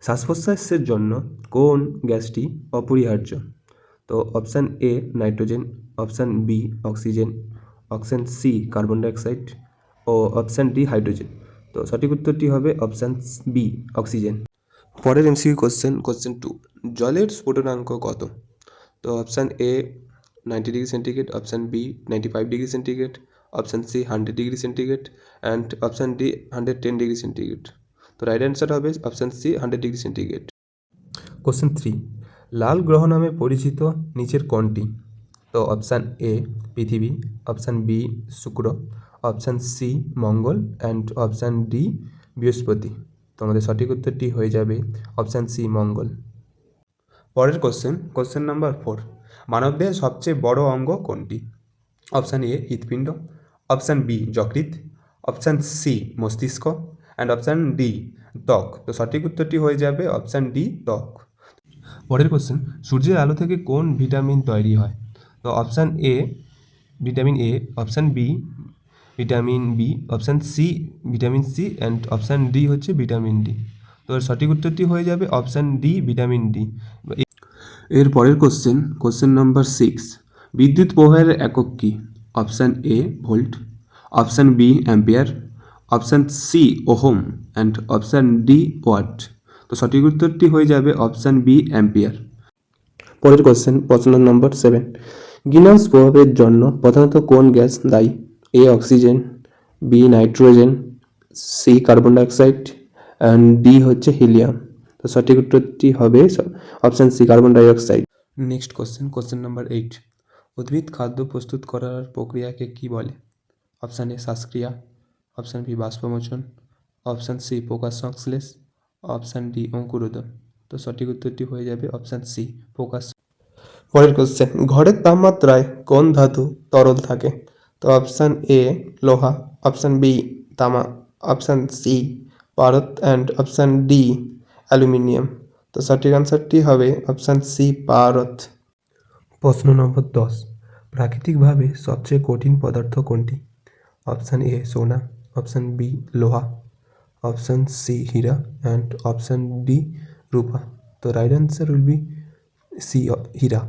শ্বাস প্রশ্বাসের জন্য কোন গ্যাসটি অপরিহার্য? তো option A nitrogen, option B oxygen, option C carbon dioxide ও অপশান ডি হাইড্রোজেন। তো সঠিক উত্তরটি হবে অপশান বি অক্সিজেন। পরের এমসিকিউ কোশ্চেন 2, জলের স্ফুটনাঙ্ক কত? তো option A 90 degree centigrade, option B 95 degree centigrade, option C 100 degree centigrade and option D 110 degree centigrade. তো রাইট অ্যান্সার হবে option C 100 degree centigrade. Question 3, লাল গ্রহ নামে পরিচিত নিচের কোনটি? তো অপশান এ পৃথিবী, অপশান বি শুক্র, অপশান সি মঙ্গল অ্যান্ড অপশান ডি বৃহস্পতি। তো আমাদের সঠিক উত্তরটি হয়ে যাবে অপশান সি মঙ্গল। পরের কোশ্চেন নাম্বার 4, মানবদেহের সবচেয়ে বড় অঙ্গ কোনটি? অপশান এ হৃৎপিণ্ড, অপশান বি যকৃৎ, অপশান সি মস্তিষ্ক অ্যান্ড অপশান ডি ত্বক। তো সঠিক উত্তরটি হয়ে যাবে অপশান ডি ত্বক। পরের কোশ্চেন, সূর্যের আলো থেকে কোন ভিটামিন তৈরি হয়? তো option A vitamin A, option B vitamin B, option C vitamin C and option D হচ্ছে ভিটামিন ডি। তো এর সঠিক উত্তরটি হয়ে যাবে অপশান ডি ভিটামিন ডি। এর পরের কোশ্চেন নাম্বার 6, বিদ্যুৎ প্রবাহের একক কী? Option A volt, option B ampere, option C ohm and option D watt. তো সঠিক উত্তরটি হয়ে যাবে অপশান বি অ্যাম্পিয়ার। পরের প্রশ্ন নম্বর 7, গ্রিনহাউস প্রভাবের জন্য প্রধানত কোন গ্যাস দায়ী? A oxygen, B nitrogen, C carbon dioxide and D হচ্ছে হিলিয়াম। তো সঠিক উত্তরটি হবে option C carbon dioxide. Next question number 8, উদ্ভিদ খাদ্য প্রস্তুত করার প্রক্রিয়াকে কি বলে? অপশান এ শ্বাসক্রিয়া, অপশান বি বাষ্পমোচন, অপশান সি প্রকাশ সংশ্লেষ, অপশান ডি অঙ্কুরোদগম। তো সঠিক উত্তরটি হয়ে যাবে অপশান সি প্রকাশ। পরের ঘরের তাপমাত্রায় কোন ধাতু তরল থাকে? তো অপশান এ লোহা, অপশান বি তামা, অপশান সি পারদ অ্যান্ড অপশান ডি অ্যালুমিনিয়াম। তো সঠিক আনসারটি হবে অপশান সি পারদ। প্রশ্ন নম্বর 10, প্রাকৃতিকভাবে সবচেয়ে কঠিন পদার্থ কোনটি? অপশান এ সোনা, অপশান বি লোহা, অপশান সি হীরা অ্যান্ড অপশান ডি রূপা। তো right answer will be C Hira.